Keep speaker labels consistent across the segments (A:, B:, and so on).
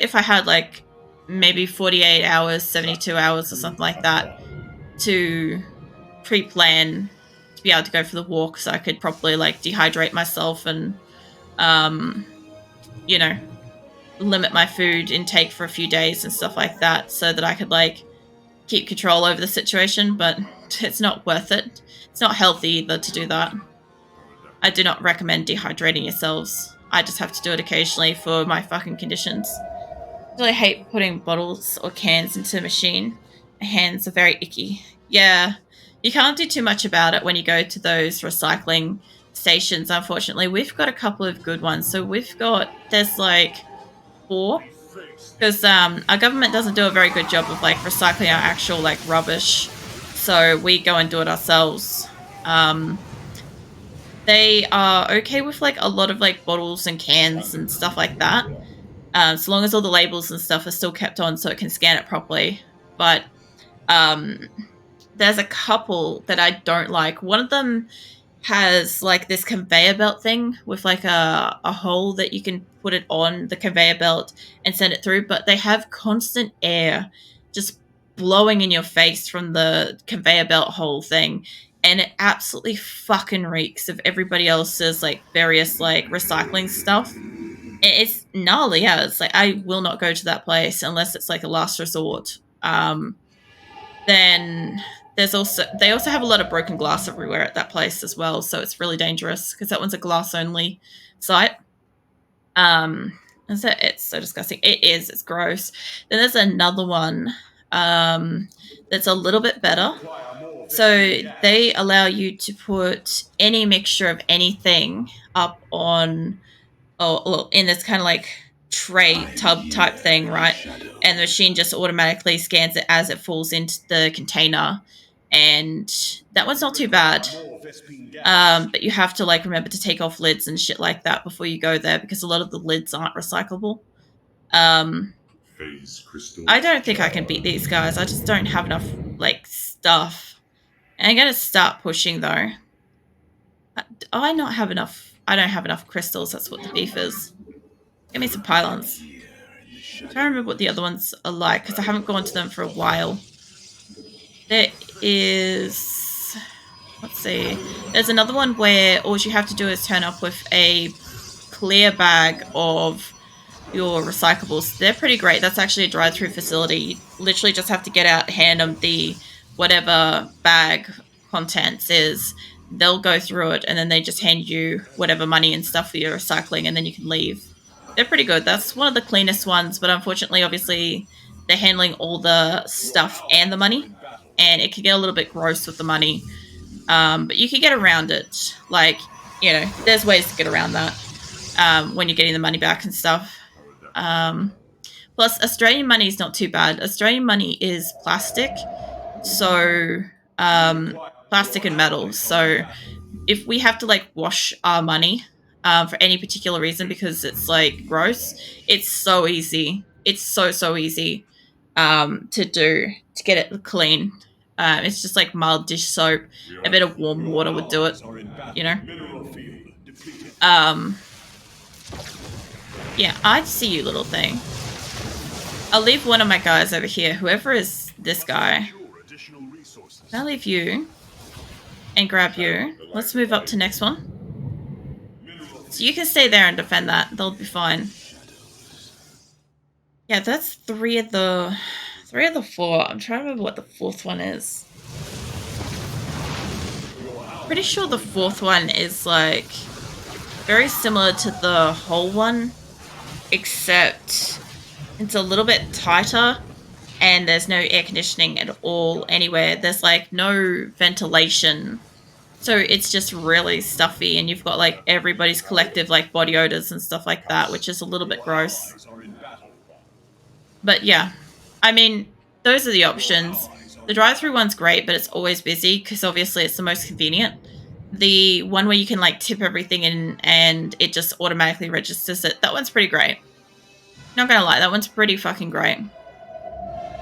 A: if I had like maybe 48 hours, 72 hours or something like that to pre-plan to be able to go for the walk, so I could properly like dehydrate myself and you know, limit my food intake for a few days and stuff like that, so that I could like keep control over the situation. But it's not worth it. It's not healthy either to do that. I do not recommend dehydrating yourselves. I just have to do it occasionally for my fucking conditions. I really hate putting bottles or cans into the machine. My hands are very icky. Yeah, you can't do too much about it when you go to those recycling stations, unfortunately. We've got a couple of good ones. So there's like 4. Because our government doesn't do a very good job of like recycling our actual like rubbish. So we go and do it ourselves. They are okay with like a lot of like bottles and cans and stuff like that. So long as all the labels and stuff are still kept on so it can scan it properly. But there's a couple that I don't like. One of them has like this conveyor belt thing with like a hole that you can put it on the conveyor belt and send it through, but they have constant air just blowing in your face from the conveyor belt hole thing, and it absolutely fucking reeks of everybody else's like various like recycling stuff. It's gnarly. Yeah, it's like I will not go to that place unless it's like a last resort. Then they also have a lot of broken glass everywhere at that place as well, so it's really dangerous because that one's a glass only site. It's so disgusting. It's gross. Then there's another one that's a little bit better. So they allow you to put any mixture of anything up on, in this kind of like tray tub type thing, right? And the machine just automatically scans it as it falls into the container, and that one's not too bad. But you have to like remember to take off lids and shit like that before you go there, because a lot of the lids aren't recyclable. I don't think I can beat these guys. I just don't have enough like stuff. And I'm gonna start pushing though. I don't have enough crystals. That's what the beef is. Give me some pylons. I'm trying to remember what the other ones are like because I haven't gone to them for a while. There is... Let's see. There's another one where all you have to do is turn up with a clear bag of your recyclables. They're pretty great. That's actually a drive-through facility. You literally just have to get out, hand them the whatever bag contents is. They'll go through it, and then they just hand you whatever money and stuff for your recycling, and then you can leave. They're pretty good. That's one of the cleanest ones, but unfortunately, obviously, they're handling all the stuff and the money, and it can get a little bit gross with the money. But you can get around it. Like, you know, there's ways to get around that when you're getting the money back and stuff. Plus, Australian money is not too bad. Australian money is plastic, so plastic and metal. So if we have to like wash our money for any particular reason because it's like gross, it's so easy. It's so easy to do to get it clean. It's just like mild dish soap. A bit of warm water would do it, you know. Yeah, I see you, little thing. I'll leave one of my guys over here. Whoever is this guy. I'll leave you and grab you. Let's move up to next one. So you can stay there and defend that. They'll be fine. Yeah, that's three of the 4. I'm trying to remember what the 4th one is. Pretty sure the 4th one is like very similar to the whole one, except it's a little bit tighter and there's no air conditioning at all anywhere. There's like no ventilation. So it's just really stuffy, and you've got like everybody's collective like body odors and stuff like that, which is a little bit gross. But yeah, I mean, those are the options. The drive-through one's great, but it's always busy because obviously it's the most convenient. The one where you can like tip everything in and it just automatically registers it, that one's pretty great. Not gonna lie, that one's pretty fucking great.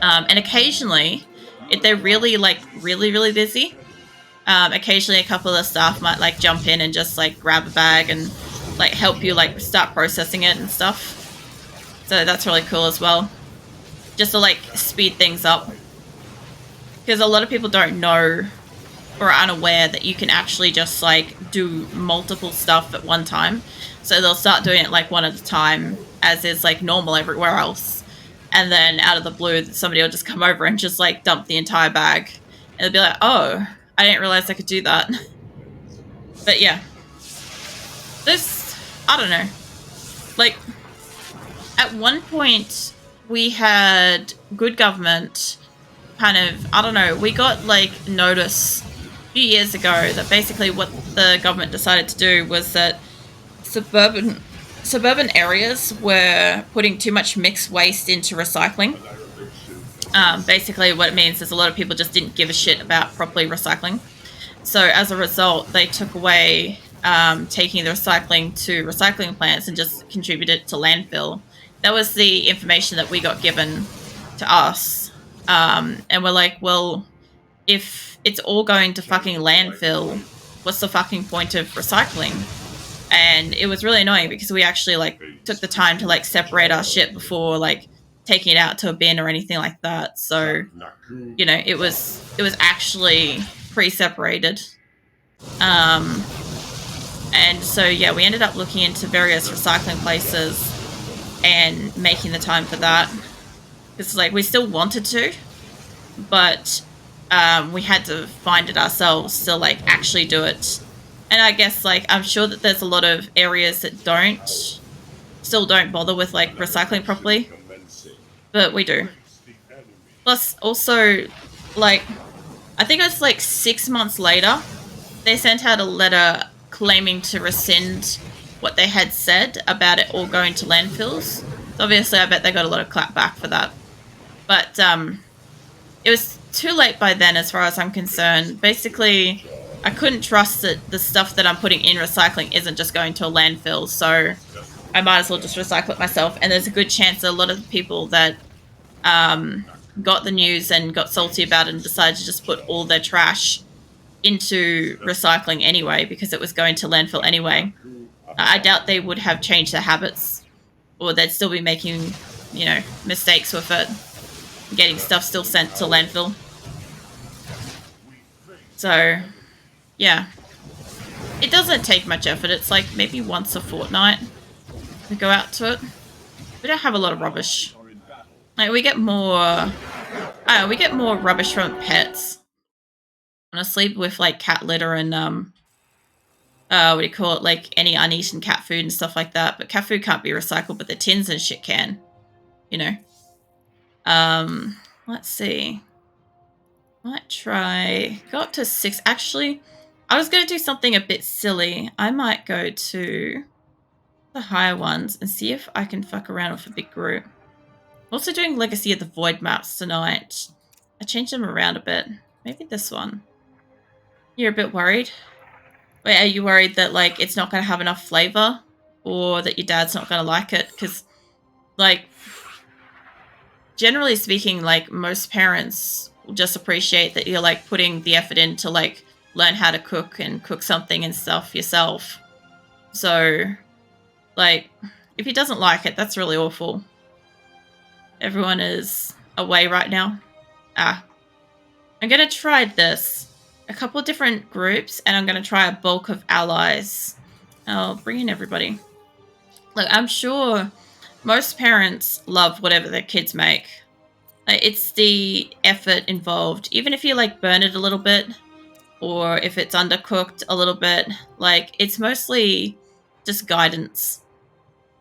A: And occasionally, if they're really really busy, occasionally a couple of the staff might like jump in and just like grab a bag and like help you like start processing it and stuff. So that's really cool as well. Just to like speed things up. Because a lot of people don't know or are unaware that you can actually just like do multiple stuff at one time. So they'll start doing it like one at a time, as is like normal everywhere else. And then out of the blue, somebody will just come over and just like dump the entire bag. And they'll be like, oh, I didn't realize I could do that. But yeah. This, I don't know. Like, at one point, we had good government kind of, I don't know, we got like notice a few years ago that basically what the government decided to do was that suburban areas were putting too much mixed waste into recycling. Basically, what it means is a lot of people just didn't give a shit about properly recycling. So as a result, they took away taking the recycling to recycling plants and just contributed it to landfill. That was the information that we got given to us. And we're like, well, if it's all going to fucking landfill, what's the fucking point of recycling? And it was really annoying because we actually like took the time to like separate our shit before like taking it out to a bin or anything like that. So, you know, it was actually pre-separated. And so yeah, we ended up looking into various recycling places and making the time for that. Because like we still wanted to, but we had to find it ourselves to like actually do it. And I guess like I'm sure that there's a lot of areas that still don't bother with like recycling properly, but we do. Plus also, like, I think it was like 6 months later, they sent out a letter claiming to rescind what they had said about it all going to landfills. So obviously I bet they got a lot of clap back for that. But it was too late by then as far as I'm concerned. Basically, I couldn't trust that the stuff that I'm putting in recycling isn't just going to a landfill, so I might as well just recycle it myself. And there's a good chance that a lot of the people that got the news and got salty about it and decided to just put all their trash into recycling anyway because it was going to landfill anyway. I doubt they would have changed their habits, or they'd still be making, you know, mistakes with it, getting stuff still sent to landfill. So, yeah. It doesn't take much effort. It's like maybe once a fortnight we go out to it. We don't have a lot of rubbish. Like, we get more rubbish from pets. Honestly, with like cat litter and what do you call it? Like any uneaten cat food and stuff like that. But cat food can't be recycled, but the tins and shit can. You know. Let's see. Might try go up to 6. Actually, I was gonna do something a bit silly. I might go to the higher ones and see if I can fuck around with a big group. I'm also doing Legacy of the Void maps tonight. I changed them around a bit. Maybe this one. You're a bit worried? Wait, are you worried that like it's not going to have enough flavor, or that your dad's not going to like it? Because, like, generally speaking, like most parents will just appreciate that you're like putting the effort in to like learn how to cook and cook something and stuff yourself. So, like, if he doesn't like it, that's really awful. Everyone is away right now. I'm going to try this. A couple of different groups, and I'm going to try a bulk of allies. I'll bring in everybody. Look, I'm sure most parents love whatever their kids make. It's the effort involved. Even if you like burn it a little bit, or if it's undercooked a little bit, like it's mostly just guidance.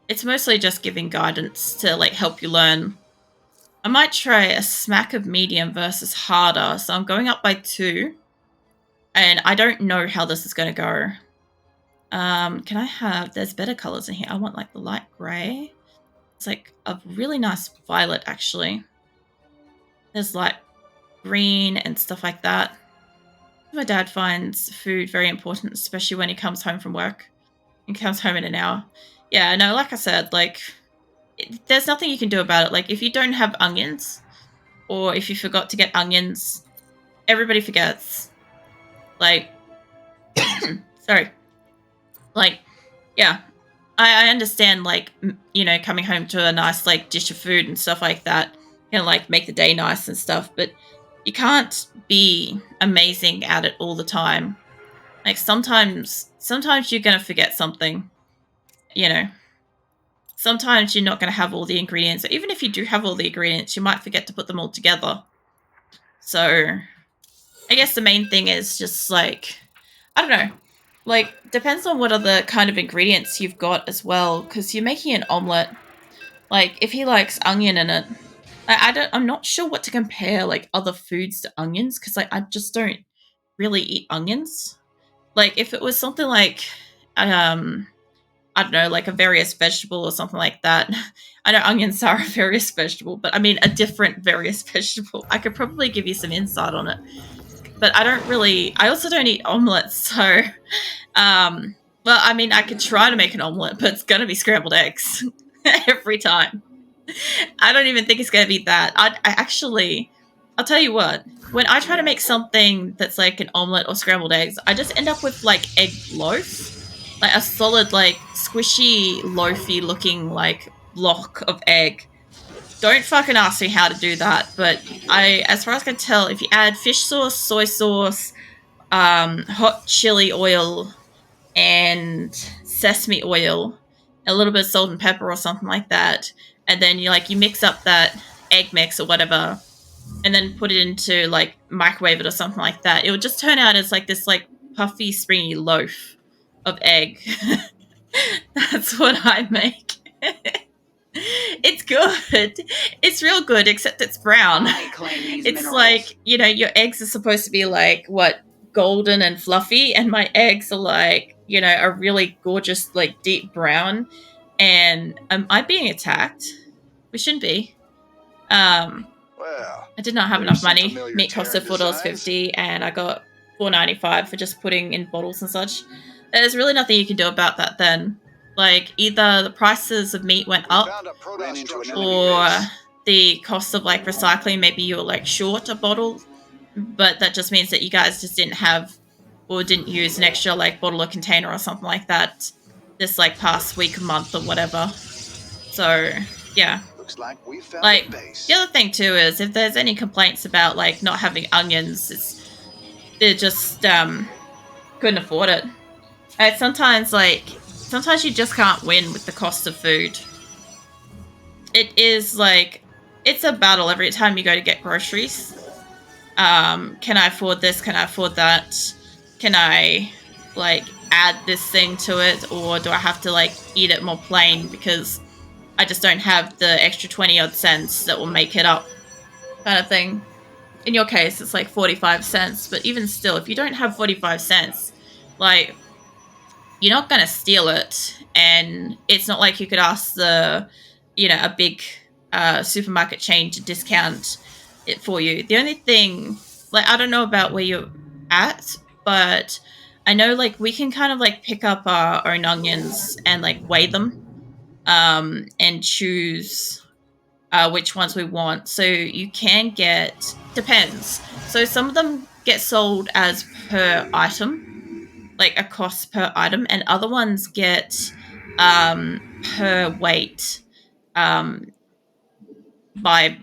A: It's mostly just giving guidance to like help you learn. I might try a smack of medium versus harder, so I'm going up by 2. And I don't know how this is going to go. Can I have... There's better colors in here. I want, like, the light grey. It's, like, a really nice violet, actually. There's, like, green and stuff like that. My dad finds food very important, especially when he comes home from work. He comes home in an hour. Yeah, no, like I said, like, there's nothing you can do about it. Like, if you don't have onions, or if you forgot to get onions, everybody forgets. Like, sorry. Like, yeah. I understand, like, coming home to a nice, like, dish of food and stuff like that can, like, make the day nice and stuff, but you can't be amazing at it all the time. Like, sometimes you're gonna forget something, you know. Sometimes you're not gonna have all the ingredients. Even if you do have all the ingredients, you might forget to put them all together. So, I guess the main thing is just, like, I don't know. Like, depends on what other kind of ingredients you've got as well, because you're making an omelet. Like, if he likes onion in it, I'm not sure what to compare, like, other foods to onions, because, like, I just don't really eat onions. Like, if it was something like, I don't know, like a various vegetable or something like that. I know onions are a various vegetable, but I mean a different various vegetable. I could probably give you some insight on it. But I also don't eat omelets, so well, I mean I could try to make an omelet, but it's gonna be scrambled eggs every time. I don't even think it's gonna be that. I'll tell you what, when I try to make something that's like an omelet or scrambled eggs, I just end up with like egg loaf. Like a solid, like squishy, loafy looking like block of egg. Don't fucking ask me how to do that, but as far as I can tell, if you add fish sauce, soy sauce, hot chili oil, and sesame oil, a little bit of salt and pepper or something like that, and then you mix up that egg mix or whatever, and then put it into like microwave it or something like that. It would just turn out as like this like puffy, springy loaf of egg. That's what I make. It's good. It's real good, except it's brown. It's like, your eggs are supposed to be like, what, golden and fluffy, and my eggs are like, a really gorgeous, like, deep brown. And am I being attacked? We shouldn't be.
B: Well,
A: I did not have enough money. Meat costed $4.50, and I got $4.95 for just putting in bottles and such. There's really nothing you can do about that then. Like, either the prices of meat went up, or the cost of, like, recycling, maybe you were, like, short a bottle, but that just means that you guys just didn't have or didn't use an extra, like, bottle or container or something like that this, like, past week, month, or whatever. So, yeah.
B: Looks like we found
A: Like,
B: a base.
A: the other thing too is if there's any complaints about like not having onions, they just couldn't afford it. Sometimes you just can't win with the cost of food. It is like it's a battle every time you go to get groceries. Can I afford this? Can I afford that? Can I like add this thing to it, or do I have to like eat it more plain because I just don't have the extra 20 odd cents that will make it up, kind of thing. In your case, it's like 45 cents, but even still, if you don't have 45 cents, like, you're not going to steal it. And it's not like you could ask a big supermarket chain to discount it for you. The only thing, like, I don't know about where you're at, but I know, like, we can kind of, like, pick up our own onions and, like, weigh them and choose which ones we want. So you can get, depends. So some of them get sold as per item, like a cost per item, and other ones get per weight by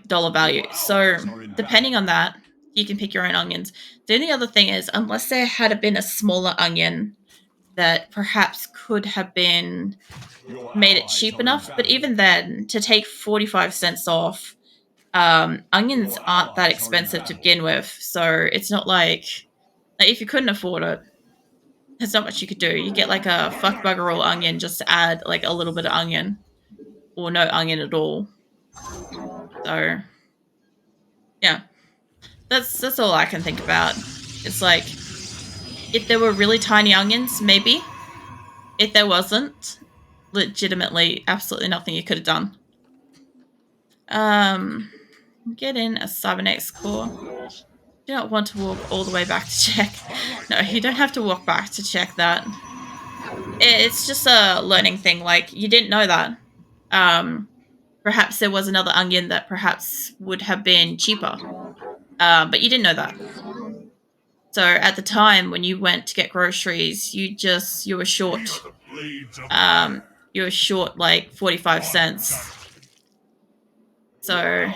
A: dollar value. So depending on that, you can pick your own onions. The only other thing is, unless there had been a smaller onion that perhaps could have been made it cheap enough, but even then, to take 45 cents off, onions aren't that expensive to begin with, so it's not like if you couldn't afford it, there's not much you could do. You get like a fuck bugger all onion just to add like a little bit of onion, or no onion at all. So yeah, that's all I can think about. It's like if there were really tiny onions, maybe. If there wasn't, legitimately, absolutely nothing you could have done. Get in a cybernetics core. Do not want to walk all the way back to check. No, you don't have to walk back to check that. It's just a learning thing. Like, you didn't know that. Perhaps there was another onion that perhaps would have been cheaper. But you didn't know that. So at the time when you went to get groceries, you were short. you're short like 45 cents. So,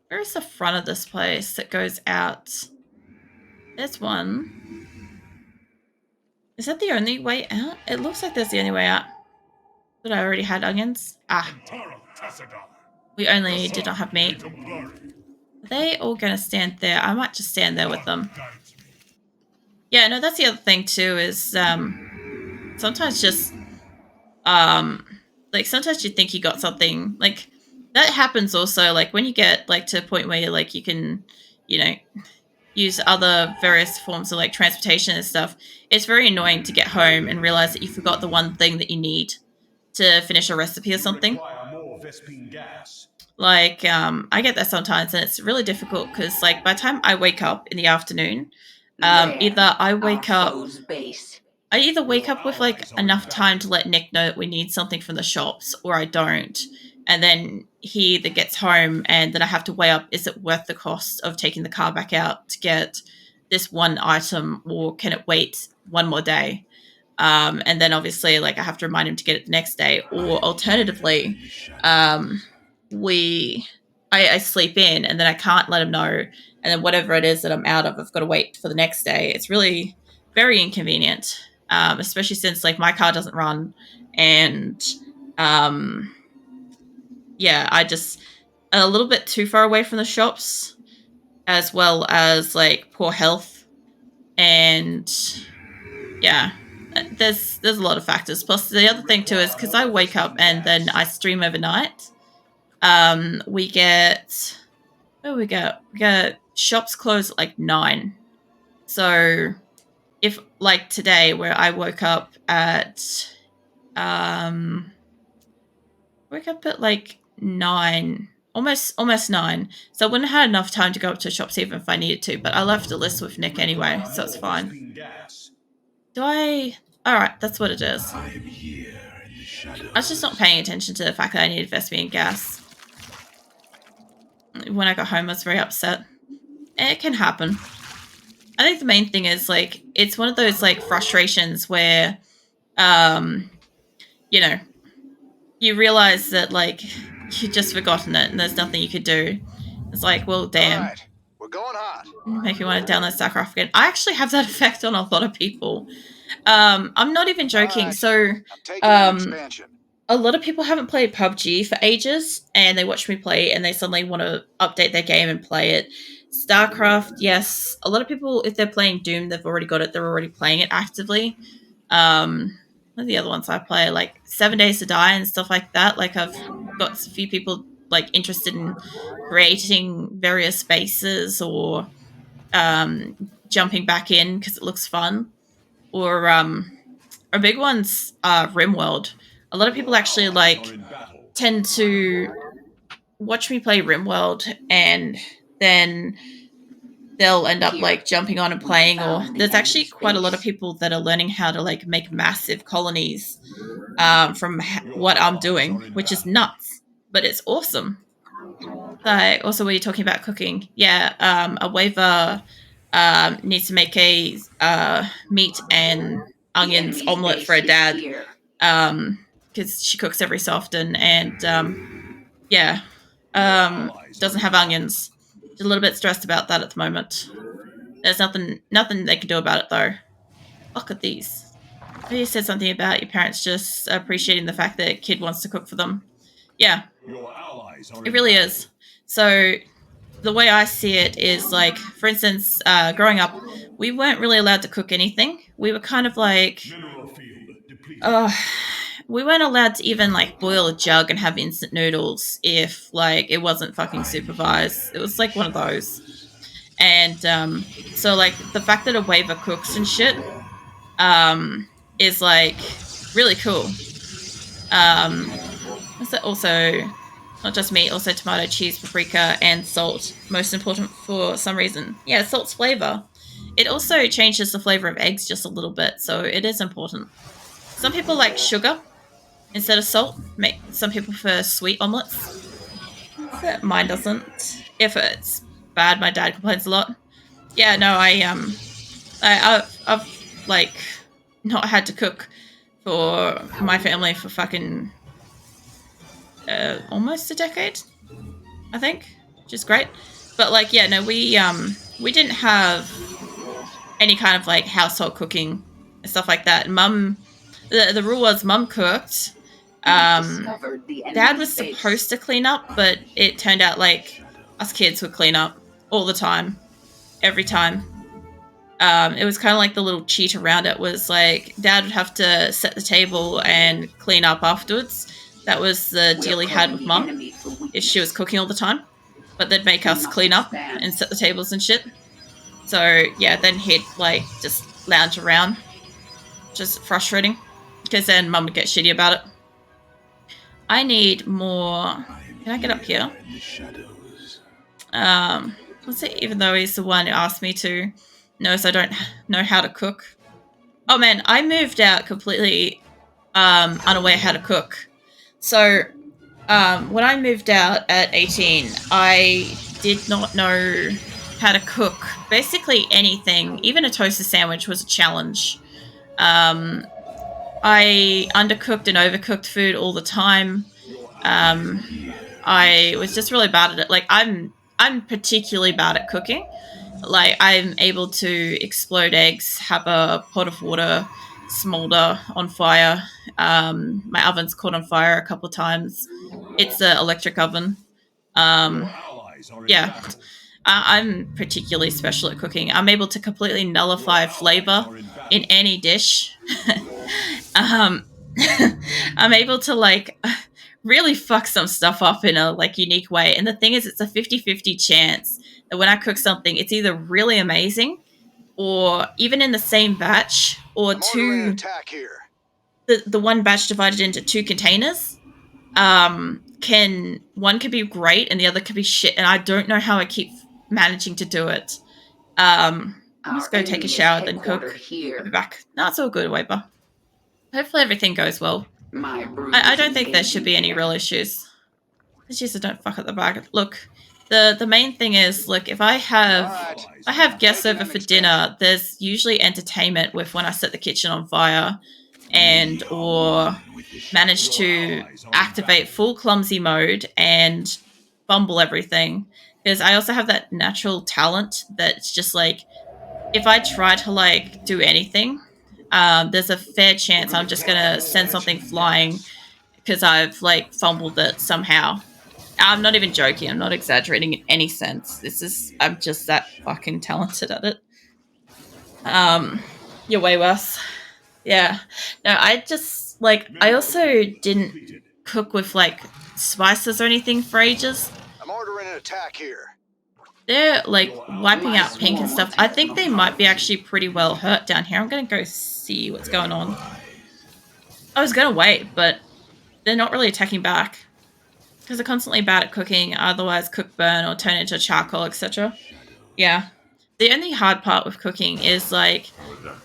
A: where's the front of this place that goes out? There's one. Is that the only way out? It looks like there's the only way out. But I already had onions. Ah. We only did not have meat. Are they all going to stand there? I might just stand there with them. Yeah, no, that's the other thing too is sometimes just like sometimes you think you got something like that happens also like when you get like to a point where like you can, you know, use other various forms of like transportation and stuff. It's very annoying to get home and realize that you forgot the one thing that you need to finish a recipe or something. Like I get that sometimes and it's really difficult because like by the time I wake up in the afternoon, either I wake up
B: Base.
A: I either wake up with like enough time to let Nick know that we need something from the shops or I don't. And then he either gets home and then I have to weigh up, is it worth the cost of taking the car back out to get this one item or can it wait one more day? And then obviously like I have to remind him to get it the next day or alternatively, um, I sleep in and then I can't let him know. And then whatever it is that I'm out of, I've got to wait for the next day. It's really very inconvenient, especially since like my car doesn't run, and um, yeah, I just a little bit too far away from the shops, as well as like poor health, and yeah, there's a lot of factors. Plus the other thing too is because I wake up and then I stream overnight. We get we get shops close at like 9. So if like today where I woke up at like 9, almost 9. So I wouldn't have had enough time to go up to shops even if I needed to, but I left a list with Nick anyway, so it's fine. Do I All right, that's what it is. I was just not paying attention to the fact that I needed Vespian gas. When I got home, I was very upset. It can happen. I think the main thing is like it's one of those like frustrations where um you know, you realize that like you've just forgotten it and there's nothing you could do. It's like, well, damn.
C: All right, we're going hot.
A: Make me want to download StarCraft again. I actually have that effect on a lot of people. I'm not even joking.
C: Right.
A: So,
C: I'm taking an expansion.
A: a lot of people haven't played PUBG for ages, and they watch me play, and they suddenly want to update their game and play it. StarCraft, yes. A lot of people, if they're playing Doom, they've already got it. They're already playing it actively. What are the other ones I play? Like 7 Days to Die and stuff like that. Like I've got a few people like interested in creating various spaces or jumping back in because it looks fun. Or our big ones are RimWorld. A lot of people actually like tend to watch me play RimWorld and then they'll end up like jumping on and playing, or there's actually quite a lot of people that are learning how to like make massive colonies from what I'm doing, which is nuts, but it's awesome. Also, when you're talking about cooking, yeah, a waiver needs to make a meat and onions omelette for her dad because she cooks every so often, and yeah, doesn't have onions. She's a little bit stressed about that at the moment. There's nothing they can do about it though. Look at these. You said something about your parents just appreciating the fact that a kid wants to cook for them. Yeah, it really is. So the way I see it is like, for instance, growing up, we weren't really allowed to cook anything. We were kind of like, we weren't allowed to even like boil a jug and have instant noodles if like it wasn't fucking supervised. It was like one of those. And so like the fact that a waiver cooks and shit is like really cool. Also not just meat, also tomato, cheese, paprika, and salt. Most important for some reason. Yeah, salt's flavor. It also changes the flavor of eggs just a little bit, so it is important. Some people like sugar instead of salt. Some people prefer sweet omelets. Mine doesn't. If it's bad, my dad complains a lot. Yeah, no, I've like not had to cook for my family for fucking almost a decade, I think, which is great. But like, yeah, no, we didn't have any kind of like household cooking and stuff like that. Mum, the rule was mum cooked. Dad was supposed to clean up, but it turned out like us kids would clean up all the time, every time. It was kind of like the little cheat around it was like Dad would have to set the table and clean up afterwards. That was the deal he had with Mum, if she was cooking all the time. But they'd make us clean up and set the tables and shit. So yeah, then he'd like just lounge around, just frustrating, because then Mum would get shitty about it. I need more. Can I get up here? Let's see. Even though he's the one who asked me to, knows I don't know how to cook. Oh man, I moved out completely unaware how to cook. So when I moved out at 18, I did not know how to cook basically anything. Even a toaster sandwich was a challenge. I undercooked and overcooked food all the time. I was just really bad at it. Like I'm particularly bad at cooking. Like I'm able to explode eggs, have a pot of water smolder on fire. My oven's caught on fire a couple of times. It's an electric oven. Yeah, I'm particularly special at cooking. I'm able to completely nullify flavor in any dish. um, I'm able to like really fuck some stuff up in a like unique way. And the thing is, it's a 50-50 chance that when I cook something, it's either really amazing or even in the same batch or two. The one batch divided into two containers could be great and the other could be shit, and I don't know how I keep managing to do it. Let's go take a shower then cook. I'll be back. No, it's all good, Weber. Hopefully everything goes well. I don't think there should be any real issues. It's just don't fuck up the bag. Look, the main thing is, look, if I have guests over for dinner, there's usually entertainment with when I set the kitchen on fire and or manage to activate full clumsy mode and fumble everything. Because I also have that natural talent that's just like, if I try to like do anything, there's a fair chance I'm just gonna send something flying because I've like fumbled it somehow. I'm not even joking. I'm not exaggerating in any sense. I'm just that fucking talented at it. You're way worse. Yeah. No, I just like I also didn't cook with like spices or anything for ages.
C: I'm ordering an attack here.
A: They're like wiping out pink and stuff. I think they might be actually pretty well hurt down here. I'm gonna go see what's going on. I was gonna wait, but they're not really attacking back because they're constantly bad at cooking. Otherwise, cook, burn, or turn into charcoal, etc. Yeah. The only hard part with cooking is like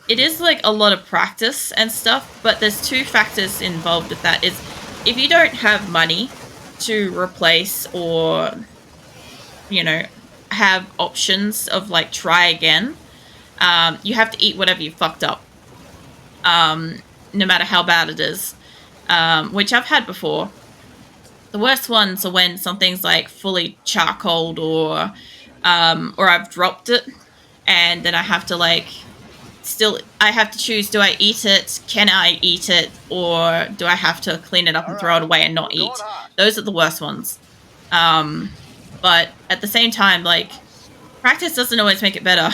A: it is like a lot of practice and stuff, but there's two factors involved with that. Is if you don't have money to replace or have options of like try again, you have to eat whatever you fucked up, no matter how bad it is, which I've had before. The worst ones are when something's like fully charcoaled or I've dropped it and then I have to I have to choose, do I eat it, can I eat it, or do I have to clean it up and throw it away and not eat? Those are the worst ones. But at the same time, like, practice doesn't always make it better.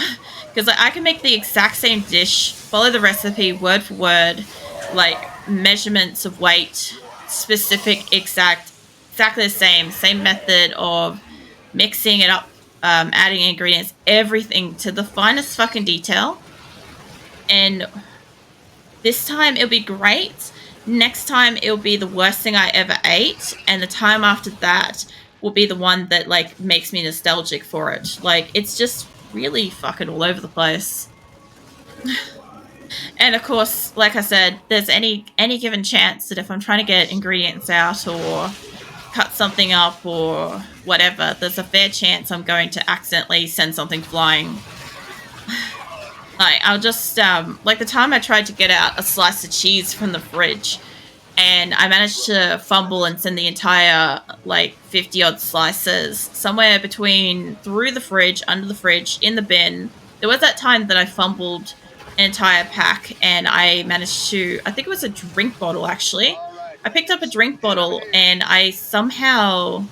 A: Because I can make the exact same dish, follow the recipe word for word, like measurements of weight, specific, exactly the same method of mixing it up, adding ingredients, everything to the finest fucking detail. And this time it'll be great. Next time it'll be the worst thing I ever ate. And the time after that will be the one that like makes me nostalgic for it. Like it's just really fucking all over the place. And of course, like I said, there's any given chance that if I'm trying to get ingredients out or cut something up or whatever, there's a fair chance I'm going to accidentally send something flying. Like I'll just like the time I tried to get out a slice of cheese from the fridge, and I managed to fumble and send the entire like 50 odd slices somewhere between through the fridge, under the fridge, in the bin. There was that time that I fumbled an entire pack, and I managed to, I think it was a drink bottle actually.
C: All right,
A: I picked up a
C: raiders,
A: drink
C: hit 'em
A: bottle
C: here.
A: and I somehow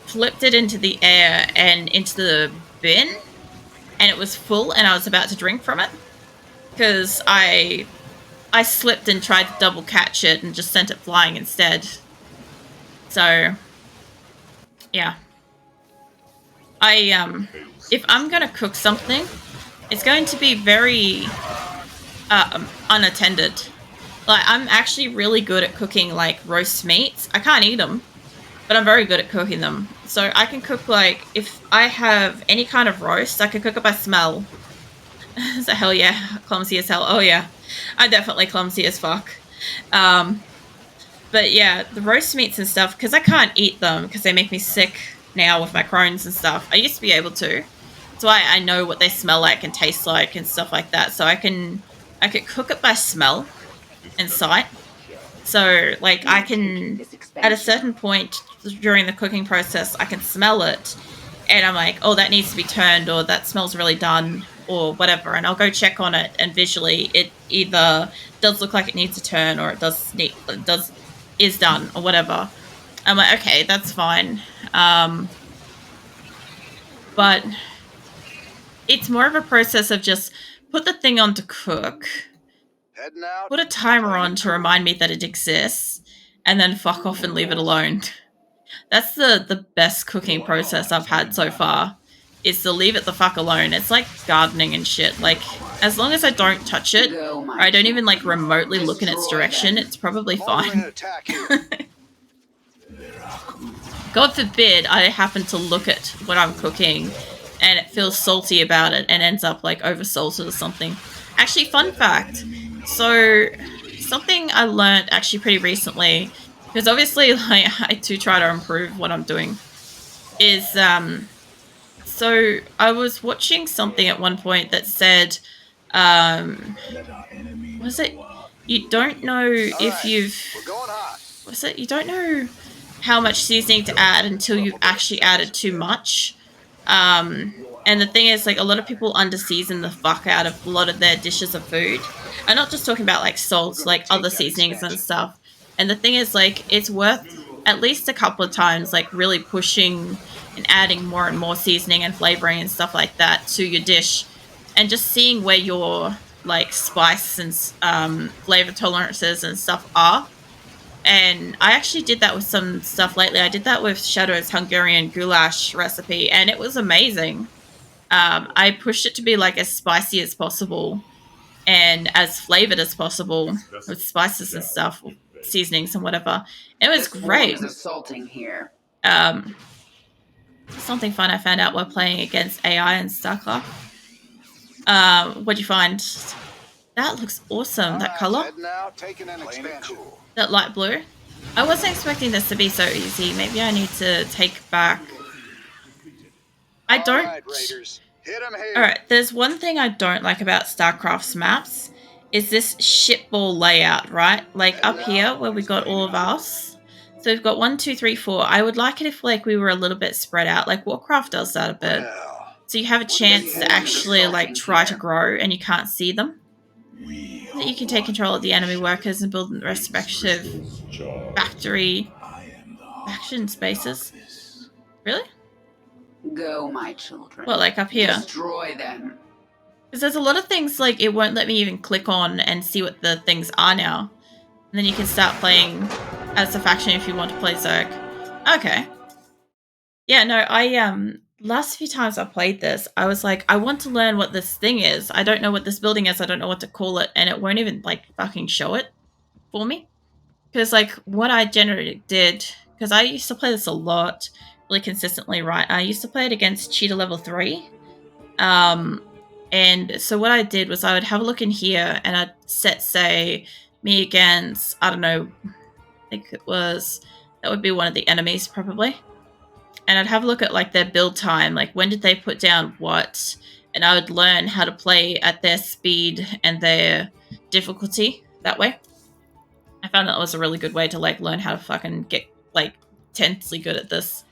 A: flipped it into the air and into the bin, and it was full, and I was about to drink from it because I slipped and tried to double catch it and just sent it flying instead. So yeah, I if I'm gonna cook something, it's going to be very unattended. Like I'm actually really good at cooking like roast meats. I can't eat them, but I'm very good at cooking them. So I can cook like if I have any kind of roast, I can cook it by smell. So hell yeah, clumsy as hell. Oh yeah, I'm definitely clumsy as fuck. Um, but yeah, the roast meats and stuff, because I can't eat them because they make me sick now with my Crohn's and stuff. I used to be able to. That's why I know what they smell like and taste like and stuff like that. So I could cook it by smell and sight. So like I can at a certain point during the cooking process I can smell it and I'm like, oh that needs to be turned or that smells really done or whatever, and I'll go check on it and visually it either does look like it needs to turn or it does is done or whatever. I'm like, okay, that's fine. But it's more of a process of just put the thing on to cook,
C: Heading out.
A: put a timer
C: Playing
A: on
C: it
A: to
C: cool.
A: remind me that it exists, and then fuck off and leave it alone. That's the best cooking process I've had so far. Is to leave it the fuck alone. It's like gardening and shit. Like as long as I don't touch it, or I don't even like remotely look in its direction, it's probably
C: I'm ordering an
A: fine.
C: attack here.
A: God forbid I happen to look at what I'm cooking and it feels salty about it and ends up like over salted or something. Actually, fun fact. So something I learned actually pretty recently, because obviously like I do try to improve what I'm doing, is so I was watching something at one point that said um was it you don't know
C: All
A: if
C: right,
A: you've
C: we're going hot.
A: was it you don't know how much seasoning to add until you've actually added too much. And the thing is, like, a lot of people under season the fuck out of a lot of their dishes of food. I'm not just talking about like
C: We're
A: salts,
C: gonna
A: like
C: take
A: other
C: that
A: seasonings and
C: expansion.
A: stuff. And the thing is, like, it's worth at least a couple of times, like, really pushing and adding more and more seasoning and flavoring and stuff like that to your dish, and just seeing where your like spice and flavor tolerances and stuff are. And I actually did that with some stuff lately. I did that with Shadow's Hungarian goulash recipe, and it was amazing. I pushed it to be like as spicy as possible and as flavored as possible with spices and stuff, seasonings and whatever. It was
B: This form
A: great.
B: is assaulting here.
A: Um, Something fun I found out while playing against AI in StarCraft. What'd you find? That looks awesome.
C: All
A: That
C: right,
A: color,
C: heading out, taking an expansion. Cool.
A: that light blue. I wasn't expecting this to be so easy. Maybe I need to take back. I
C: All
A: don't.
C: right, raiders, hit 'em here.
A: All right, there's one thing I don't like about StarCraft's maps is this shitball layout, right? Like up here where we got all of us. So we've got 1, 2, 3, 4. I would like it if like we were a little bit spread out. Like Warcraft does that a bit.
C: Well,
A: So you have a chance to actually like try to grow and you can't see them. So you can take control of the enemy workers and build respective factory faction spaces. Really?
B: Go, my children.
A: What, like up here?
B: Destroy them.
A: Because there's a lot of things like it won't let me even click on and see what the things are now. And then you can start playing as a faction if you want to play Zerg. Okay. Yeah, no, I last few times I played this, I was like, I want to learn what this thing is. I don't know what this building is, I don't know what to call it, and it won't even like fucking show it for me. Because like what I generally did, because I used to play this a lot, really consistently, right? I used to play it against Cheetah level 3. And so what I did was I would have a look in here and I'd set, say, me against, I don't know, I think it was, that would be one of the enemies probably. And I'd have a look at like their build time, like when did they put down what, and I would learn how to play at their speed and their difficulty that way. I found that was a really good way to like learn how to fucking get like intensely good at this.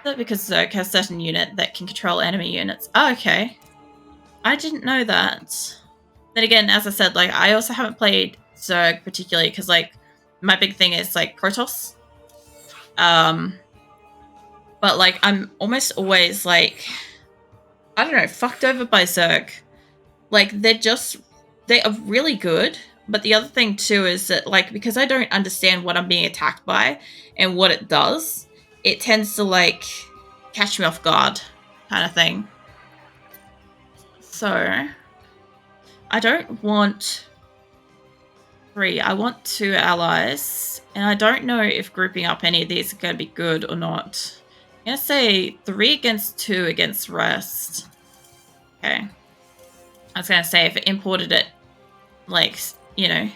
A: That because Zerg has a certain unit that can control enemy units. Oh, okay. I didn't know that. Then again, as I said, like I also haven't played Zerg particularly because like my big thing is like Protoss. But like I'm almost always like, I don't know, fucked over by Zerg. Like they are really good. But the other thing too is that like because I don't understand what I'm being attacked by and what it does, it tends to like catch me off guard kind of thing. So I don't want 3. I want 2 allies. And I don't know if grouping up any of these are going to be good or not. I'm going to say 3 against 2 against rest. Okay. I was going to say if it imported it, like, you know,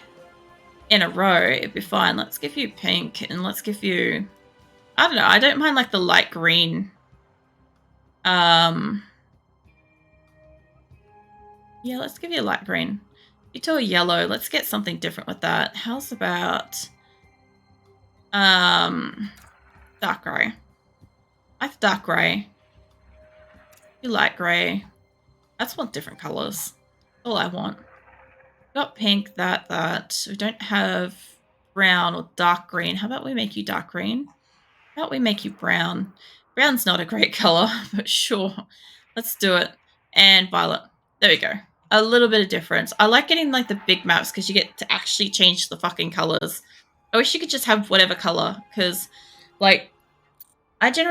A: in a row, it'd be fine. Let's give you pink and let's give you... I don't know. I don't mind, like, the light green. Yeah, let's give you a light green. You to a yellow. Let's get something different with that. How's about... dark grey. I have dark grey. You light grey. I just want different colours. All I want. Got pink, that. We don't have brown or dark green. How about we make you dark green? How about we make you brown? Brown's not a great colour, but sure. Let's do it. And violet. There we go. A little bit of difference. I like getting like the big maps because you get to actually change the fucking colours. I wish you could just have whatever colour because like I generally